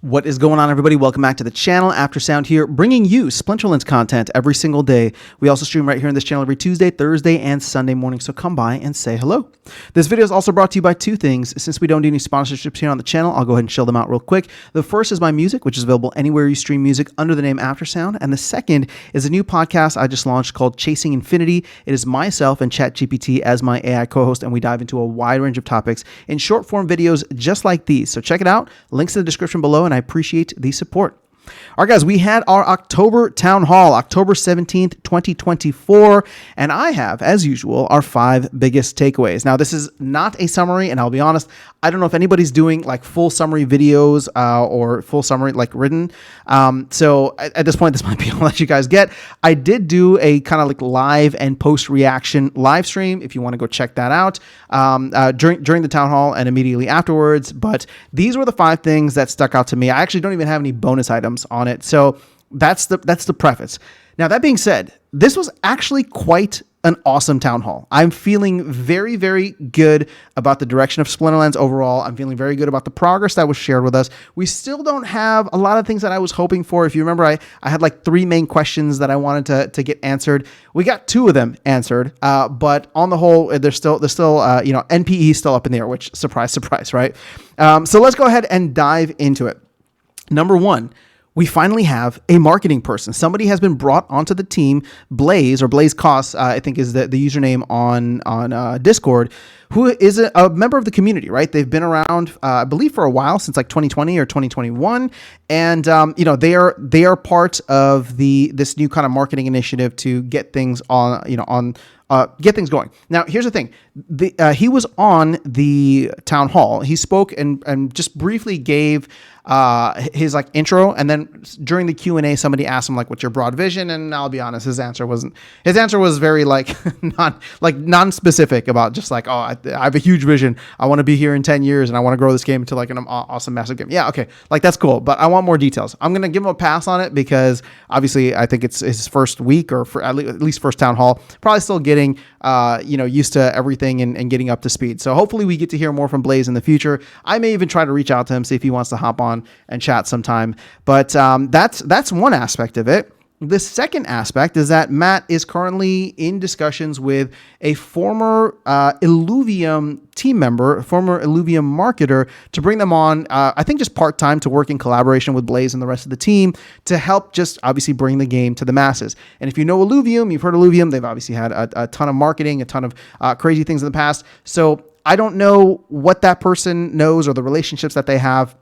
What is going on, everybody? Welcome back to the channel. After Sound here, bringing you Splinterlands content every single day. We also stream right here on this channel every Tuesday, Thursday, and Sunday morning, so come by and say hello. This video is also brought to you by two things. Since we don't do any sponsorships here on the channel, I'll go ahead and show them out real quick. The first is my music, which is available anywhere you stream music under the name After Sound, and the second is a new podcast I just launched called Chasing Infinity. It is myself and ChatGPT as my AI co-host, and we dive into a wide range of topics in short-form videos just like these. So check it out. Links in the description below, and I appreciate the support. All right, guys, we had our October Town Hall, October 17th, 2024, and I have, as usual, our 5 biggest takeaways. Now, this is not a summary, and I'll be honest, I don't know if anybody's doing like full summary videos or full summary like written. So at this point, this might be all that you guys get. I did do a kind of like live and post-reaction live stream if you want to go check that out during the Town Hall and immediately afterwards. But these were the 5 things that stuck out to me. I actually don't even have any bonus items on it. So that's the preface. Now, that being said, this was actually quite an awesome Town Hall. I'm feeling very, very good about the direction of Splinterlands overall. I'm feeling very good about the progress that was shared with us. We still don't have a lot of things that I was hoping for. If you remember, I had like 3 main questions that I wanted to get answered. We got 2 of them answered, but on the whole, there's still NPE still up in the air, which surprise, surprise, right? So let's go ahead and dive into it. Number 1. We finally have a marketing person. Somebody has been brought onto the team, Blaze, or Blaze Costs, I think is the username on Discord, who is a member of the community, right? They've been around, I believe, for a while, since like 2020 or 2021, and they are part of this new kind of marketing initiative to get things get things going. Now, here's the thing. He was on the Town Hall. He spoke and just briefly gave his like intro, and then during the Q&A, somebody asked him like, "What's your broad vision?" And I'll be honest, his answer was very like non-specific about just like, "Oh, I have a huge vision. I want to be here in 10 years, and I want to grow this game into like an awesome, massive game." Yeah, okay, like that's cool, but I want more details. I'm gonna give him a pass on it because obviously I think it's his first week or for at least first Town Hall. Probably still getting used to everything and getting up to speed. So hopefully we get to hear more from Blaze in the future. I may even try to reach out to him, see if he wants to hop on and chat sometime. But that's one aspect of it. The second aspect is that Matt is currently in discussions with a former Illuvium team member, former Illuvium marketer, to bring them on, I think just part-time, to work in collaboration with Blaze and the rest of the team to help just obviously bring the game to the masses. And if you know Illuvium, you've heard Illuvium, they've obviously had a ton of marketing, a ton of crazy things in the past. So I don't know what that person knows or the relationships that they have.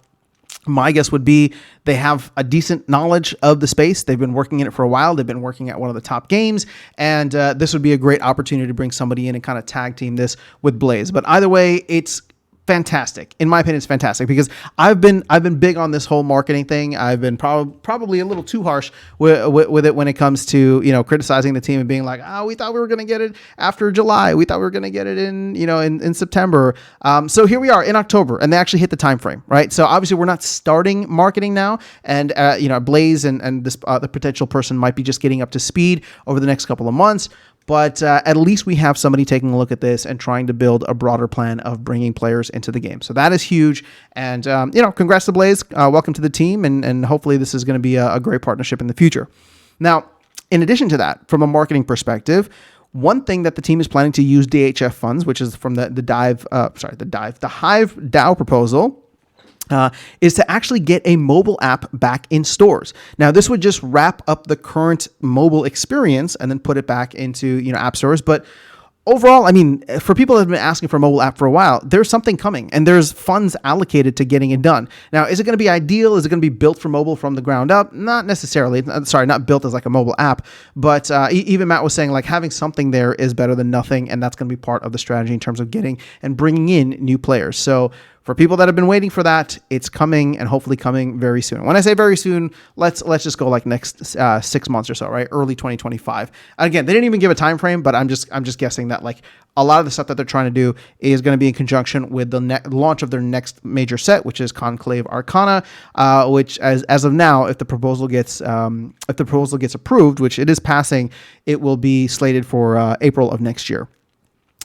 My guess would be they have a decent knowledge of the space. They've been working in it for a while. They've been working at one of the top games, and this would be a great opportunity to bring somebody in and kind of tag team this with Blaze. But either way, it's fantastic. In my opinion, it's fantastic because I've been big on this whole marketing thing. I've been probably a little too harsh with it when it comes to criticizing the team and being like, "Oh, we thought we were going to get it after July. We thought we were going to get it in September." So here we are in October, and they actually hit the time frame, right? So obviously we're not starting marketing now, and Blaze and this the potential person might be just getting up to speed over the next couple of months. But at least we have somebody taking a look at this and trying to build a broader plan of bringing players into the game. So that is huge. And, congrats to Blaze. Welcome to the team. And hopefully this is going to be a great partnership in the future. Now, in addition to that, from a marketing perspective, one thing that the team is planning to use DHF funds, which is from the Hive DAO proposal, is to actually get a mobile app back in stores. Now, this would just wrap up the current mobile experience and then put it back into app stores. But overall, I mean, for people that have been asking for a mobile app for a while, there's something coming, and there's funds allocated to getting it done. Now, is it going to be ideal? Is it going to be built for mobile from the ground up? Not necessarily. Sorry, not built as like a mobile app, but even Matt was saying like having something there is better than nothing, and that's going to be part of the strategy in terms of getting and bringing in new players. So for people that have been waiting for that, it's coming, and hopefully coming very soon. When I say very soon, let's just go like next 6 months or so, right? Early 2025. Again, they didn't even give a time frame, but I'm just guessing that like a lot of the stuff that they're trying to do is going to be in conjunction with the launch of their next major set, which is Conclave Arcana, which as of now, if the proposal gets approved, which it is passing, it will be slated for April of next year.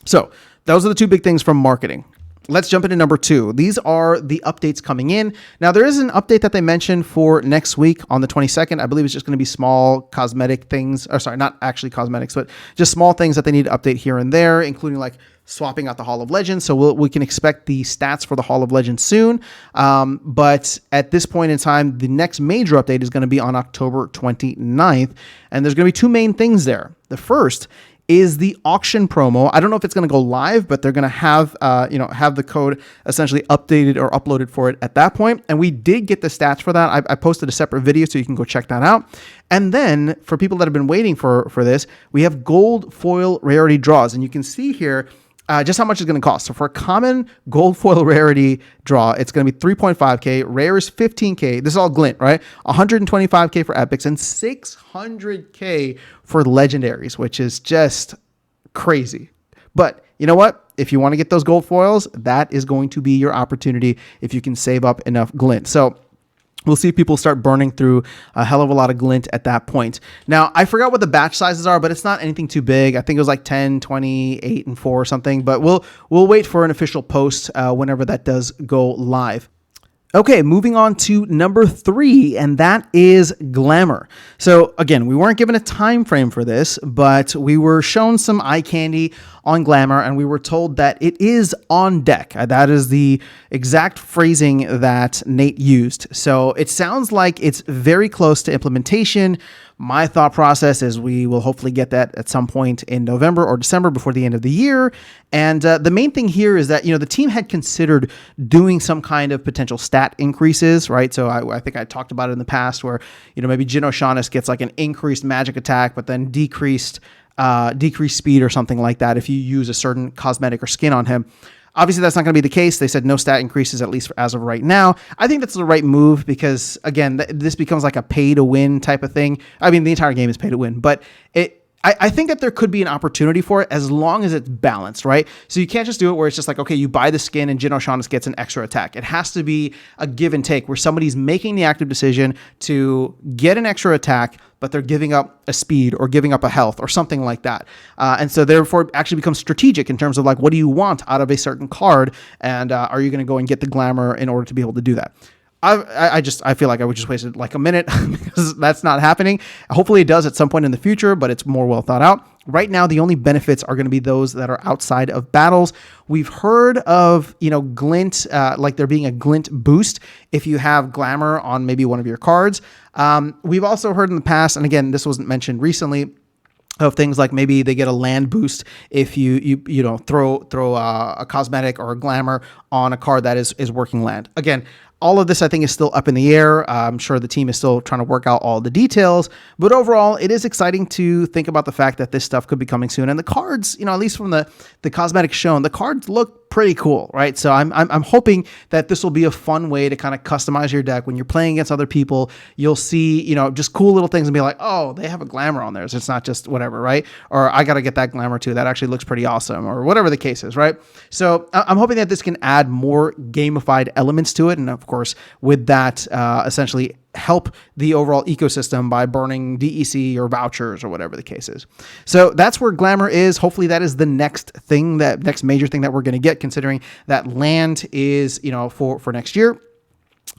So those are the 2 big things from marketing. let's jump into number 2. These are the updates coming in. Now, there is an update that they mentioned for next week on the 22nd. I believe it's just going to be small cosmetic things, or sorry, not actually cosmetics, but just small things that they need to update here and there, including like swapping out the Hall of Legends. So we can expect the stats for the Hall of Legends soon. But at this point in time, the next major update is going to be on October 29th. And there's going to be 2 main things there. The first is the auction promo. I don't know if it's going to go live, but they're going to have, have the code essentially updated or uploaded for it at that point. And we did get the stats for that. I posted a separate video, so you can go check that out. And then for people that have been waiting for this, we have gold foil rarity draws. And you can see here just how much it's going to cost. So for a common gold foil rarity draw, it's going to be 3.5K. Rare is 15K. This is all glint, right? 125K for epics and 600K for legendaries, which is just crazy. But you know what? If you want to get those gold foils, that is going to be your opportunity if you can save up enough glint. So we'll see people start burning through a hell of a lot of glint at that point. Now, I forgot what the batch sizes are, but it's not anything too big. I think it was like 10, 20, 8, and 4 or something. But we'll wait for an official post whenever that does go live. Okay, moving on to number 3, and that is Glamour. So again, we weren't given a time frame for this, but we were shown some eye candy on Glamour, and we were told that it is on deck. That is the exact phrasing that Nate used. So it sounds like it's very close to implementation. My thought process is we will hopefully get that at some point in November or December before the end of the year. And the main thing here is that, the team had considered doing some kind of potential stat increases, right? So I think I talked about it in the past where, maybe Jin O'Shaughnessy gets like an increased magic attack, but then decreased speed or something like that if you use a certain cosmetic or skin on him. Obviously, that's not going to be the case. They said no stat increases, at least as of right now. I think that's the right move because, again, this becomes like a pay-to-win type of thing. I mean, the entire game is pay-to-win, but I think that there could be an opportunity for it as long as it's balanced, right? So you can't just do it where it's just like, okay, you buy the skin and Jin O'Shaughnessy gets an extra attack. It has to be a give and take where somebody's making the active decision to get an extra attack, but they're giving up a speed or giving up a health or something like that. And so therefore it actually becomes strategic in terms of like, what do you want out of a certain card? And are you going to go and get the glamour in order to be able to do that? I feel like I would just wasted like a minute because that's not happening. Hopefully it does at some point in the future, but it's more well thought out. Right now, the only benefits are going to be those that are outside of battles. We've heard of, glint, like there being a glint boost if you have glamour on maybe one of your cards. We've also heard in the past, and again, this wasn't mentioned recently, of things like maybe they get a land boost if you throw a cosmetic or a glamour on a card that is working land. Again, all of this, I think, is still up in the air. I'm sure the team is still trying to work out all the details. But overall, it is exciting to think about the fact that this stuff could be coming soon. And the cards, at least from the cosmetics shown, the cards look pretty cool, right? So I'm hoping that this will be a fun way to kind of customize your deck. When you're playing against other people, you'll see, just cool little things and be like, oh, they have a glamour on theirs. So it's not just whatever, right? Or I got to get that glamour too. That actually looks pretty awesome, or whatever the case is, right? So I'm hoping that this can add more gamified elements to it. And of course, with that, essentially help the overall ecosystem by burning DEC or vouchers or whatever the case is. So that's where glamour is. Hopefully that is the next major thing that we're going to get, considering that land is, for next year.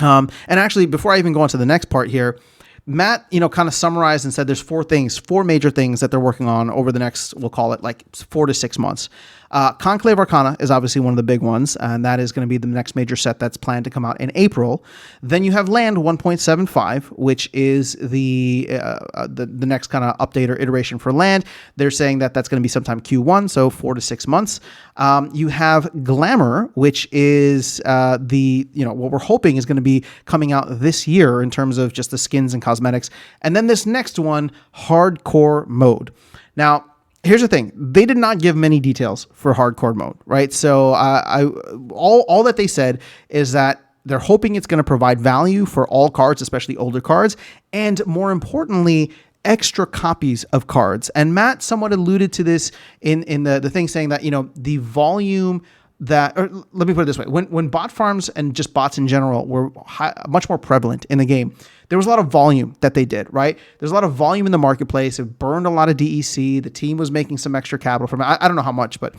And actually, before I even go on to the next part here, Matt, kind of summarized and said there's 4 major things that they're working on over the next, we'll call it like 4 to 6 months. Conclave Arcana is obviously one of the big ones, and that is going to be the next major set that's planned to come out in April. Then you have Land 1.75, which is the next kind of update or iteration for Land. They're saying that that's going to be sometime Q1, so 4 to 6 months. You have Glamour, which is what we're hoping is going to be coming out this year in terms of just the skins and cosmetics. And then this next one, Hardcore Mode. Now, here's the thing. They did not give many details for hardcore mode, right? So all that they said is that they're hoping it's going to provide value for all cards, especially older cards, and more importantly, extra copies of cards. And Matt somewhat alluded to this in the thing, saying that, the volume that, or let me put it this way, when bot farms and just bots in general were much more prevalent in the game, there was a lot of volume that they did, right? There's a lot of volume in the marketplace. It burned a lot of DEC. The team was making some extra capital from it. I don't know how much, but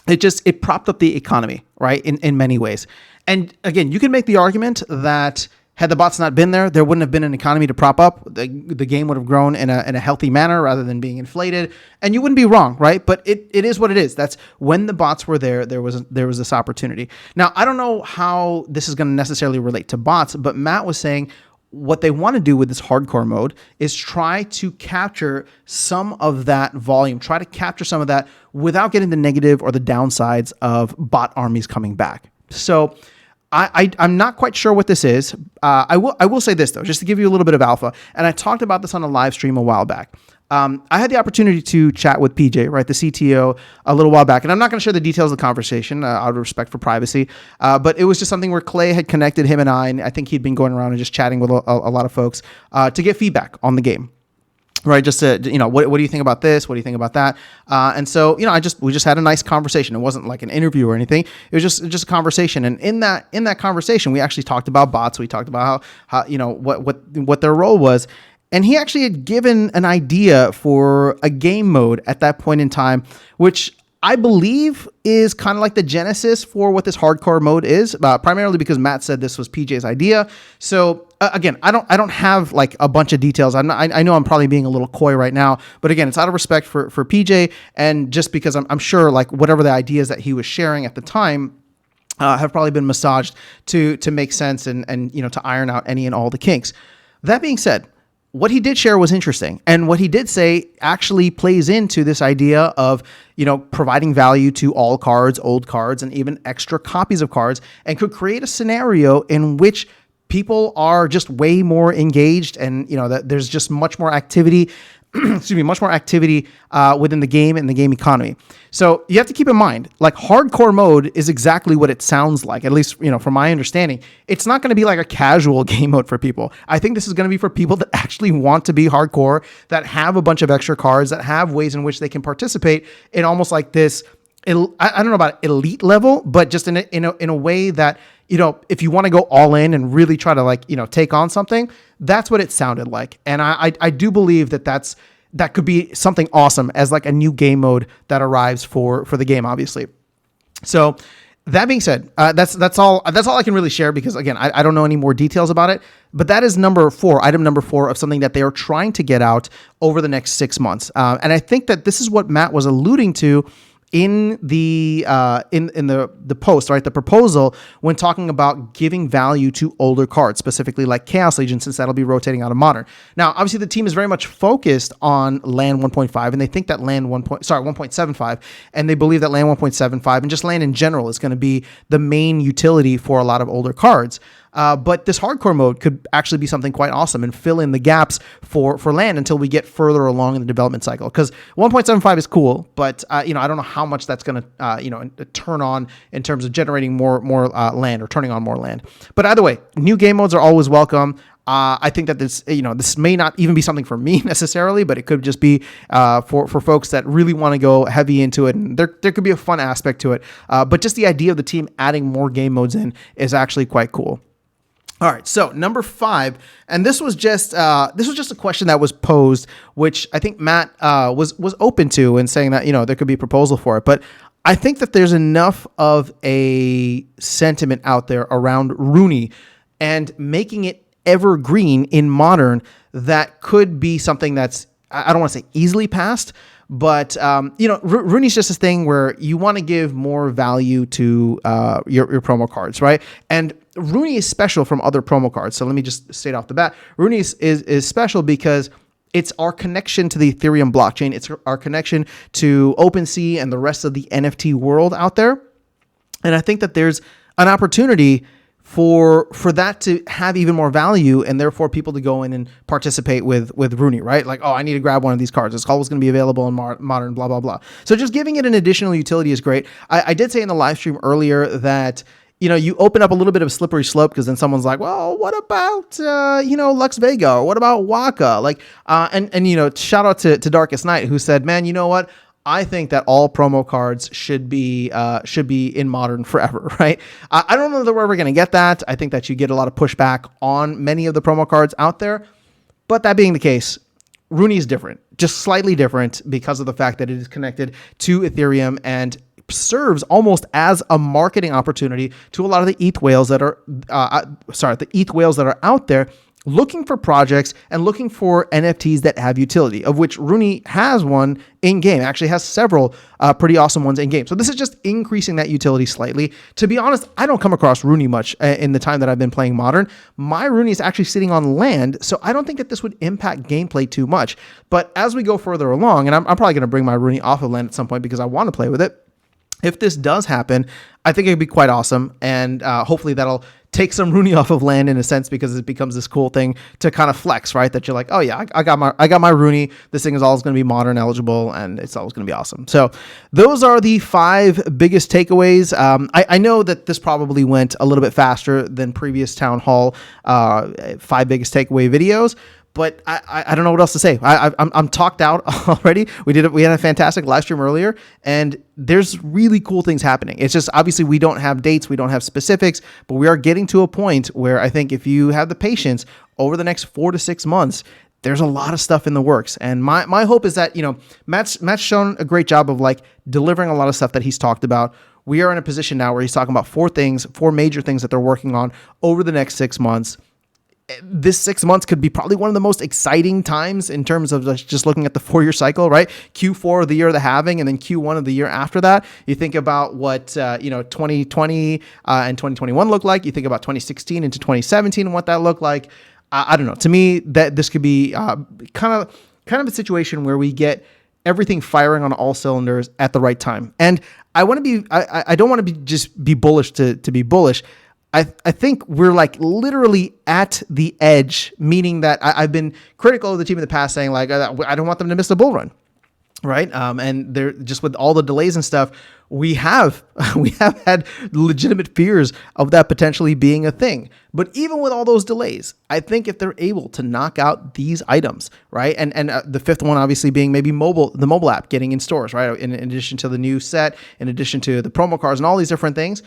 it propped up the economy, right? In many ways. And again, you can make the argument that had the bots not been there, there wouldn't have been an economy to prop up. The game would have grown in a healthy manner rather than being inflated. And you wouldn't be wrong, right? But it is what it is. That's when the bots were there, there was this opportunity. Now, I don't know how this is going to necessarily relate to bots, but Matt was saying what they want to do with this hardcore mode is try to capture some of that volume, try to capture some of that without getting the negative or the downsides of bot armies coming back. So I'm not quite sure what this is. I will say this though, just to give you a little bit of alpha. And I talked about this on a live stream a while back. I had the opportunity to chat with PJ, right, the CTO, a little while back, and I'm not going to share the details of the conversation out of respect for privacy. But it was just something where Clay had connected him and I think he'd been going around and just chatting with a lot of folks to get feedback on the game. Right, just to, what do you think about this? What do you think about that? And so, we just had a nice conversation. It wasn't like an interview or anything. It was just a conversation. And in that conversation, we actually talked about bots. We talked about how what their role was. And he actually had given an idea for a game mode at that point in time, which I believe is kind of like the genesis for what this hardcore mode is, primarily because Matt said this was PJ's idea. So again, I don't have like a bunch of details. I know I'm probably being a little coy right now, but again, it's out of respect for PJ, and just because I'm sure like whatever the ideas that he was sharing at the time have probably been massaged to make sense and to iron out any and all the kinks. That being said, what he did share was interesting. And what he did say actually plays into this idea of, providing value to all cards, old cards, and even extra copies of cards, and could create a scenario in which people are just way more engaged and, that there's just much more activity, much more activity within the game and the game economy. So you have to keep in mind, like hardcore mode is exactly what it sounds like, at least, from my understanding. It's not going to be like a casual game mode for people. I think this is going to be for people that actually want to be hardcore, that have a bunch of extra cards, that have ways in which they can participate in almost like this, I don't know about elite level, but just in a way that, if you want to go all in and really try to take on something, that's what it sounded like. And I do believe that could be something awesome as like a new game mode that arrives for the game, obviously. So that being said, that's all I can really share because again, I don't know any more details about it, but that is item number 4 of something that they are trying to get out over the next 6 months. And I think that this is what Matt was alluding to in the post, right? The proposal when talking about giving value to older cards, specifically like Chaos Legion, since that'll be rotating out of Modern. Now, obviously the team is very much focused on Land 1.5, and they think that Land 1.75, and they believe that Land 1.75 and just Land in general is going to be the main utility for a lot of older cards. But this hardcore mode could actually be something quite awesome and fill in the gaps for Land until we get further along in the development cycle. Because 1.75 is cool, but I don't know how much that's going to turn on in terms of generating more land or turning on more land. But either way, new game modes are always welcome. I think that this may not even be something for me necessarily, but it could just be for folks that really want to go heavy into it, and there could be a fun aspect to it. But just the idea of the team adding more game modes in is actually quite cool. All right, so number 5, and this was just a question that was posed, which I think Matt was open to and saying that there could be a proposal for it, but I think that there's enough of a sentiment out there around Rooney and making it evergreen in Modern that could be something that's, I don't want to say easily passed, but Rooney's just this thing where you want to give more value to your promo cards, right? And Rooney is special from other promo cards. So let me just state off the bat, Rooney is special because it's our connection to the Ethereum blockchain. It's our connection to OpenSea and the rest of the NFT world out there. And I think that there's an opportunity for that to have even more value, and therefore people to go in and participate with Rooney, right? Like, oh, I need to grab one of these cards. It's always going to be available in Modern, blah, blah, blah. So just giving it an additional utility is great. I did say in the live stream earlier that, you open up a little bit of a slippery slope because then someone's like, well, what about, Lux Vega, or what about Waka? Like, and shout out to Darkest Night, who said, man, you know what? I think that all promo cards should be in Modern forever, right? I don't know that we're ever going to get that. I think that you get a lot of pushback on many of the promo cards out there. But that being the case, Rooney is different, just slightly different because of the fact that it is connected to Ethereum and serves almost as a marketing opportunity to a lot of the ETH whales that are, the ETH whales that are out there looking for projects and looking for NFTs that have utility, of which Rooney has one in game, actually has several pretty awesome ones in game. So this is just increasing that utility slightly. To be honest, I don't come across Rooney much in the time that I've been playing Modern. My Rooney is actually sitting on land, so I don't think that this would impact gameplay too much. But as we go further along, and I'm probably going to bring my Rooney off of land at some point because I want to play with it. If this does happen, I think it'd be quite awesome, and hopefully that'll take some Rooney off of land in a sense, because it becomes this cool thing to kind of flex, right? That you're like, oh yeah, I got my Rooney. This thing is always going to be Modern eligible, and it's always going to be awesome. So those are the 5 biggest takeaways. I know that this probably went a little bit faster than previous Town Hall 5 biggest takeaway videos. But I don't know what else to say. I'm talked out already. We had a fantastic live stream earlier, and there's really cool things happening. It's just obviously we don't have dates, we don't have specifics, but we are getting to a point where I think if you have the patience over the next 4 to 6 months, there's a lot of stuff in the works. And my hope is that, Matt's shown a great job of like delivering a lot of stuff that he's talked about. We are in a position now where he's talking about 4 major things that they're working on over the next 6 months. This 6 months could be probably one of the most exciting times in terms of just looking at the 4-year cycle, right? Q4 of the year of the halving, and then Q1 of the year after that. You think about what 2020 and 2021 looked like. You think about 2016 into 2017 and what that looked like. I don't know. To me, that this could be kind of a situation where we get everything firing on all cylinders at the right time. And I want to be. I don't want to just be bullish to be bullish. I think we're like literally at the edge, meaning that I've been critical of the team in the past, saying like, I don't want them to miss the bull run, right? And they're just with all the delays and stuff, we have had legitimate fears of that potentially being a thing. But even with all those delays, I think if they're able to knock out these items, right? And the 5th one obviously being maybe the mobile app getting in stores, right? In addition to the new set, in addition to the promo cards and all these different things.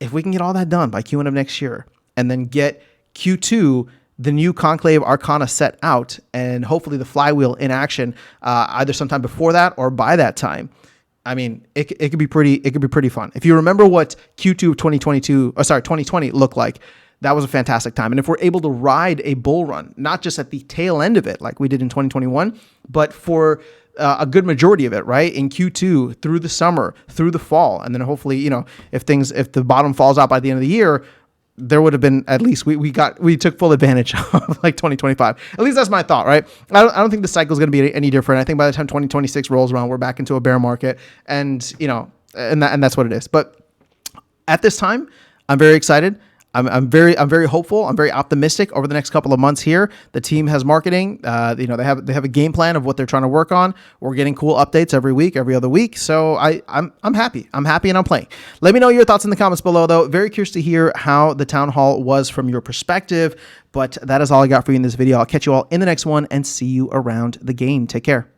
If we can get all that done by Q1 of next year, and then get Q2, the new Conclave Arcana set out, and hopefully the flywheel in action, either sometime before that or by that time, I mean, it could be pretty fun. If you remember what Q2 of 2020 looked like, that was a fantastic time. And if we're able to ride a bull run, not just at the tail end of it like we did in 2021, but for a good majority of it, right? In Q2, through the summer, through the fall, and then hopefully, if the bottom falls out by the end of the year, there would have been at least we took full advantage of like 2025. At least that's my thought, right? I don't think the cycle is going to be any different. I think by the time 2026 rolls around, we're back into a bear market, and that's what it is. But at this time, I'm very excited. I'm very hopeful. I'm very optimistic over the next couple of months here. The team has marketing. They have a game plan of what they're trying to work on. We're getting cool updates every week, every other week. So I'm happy. I'm happy and I'm playing. Let me know your thoughts in the comments below, though. Very curious to hear how the Town Hall was from your perspective. But that is all I got for you in this video. I'll catch you all in the next one and see you around the game. Take care.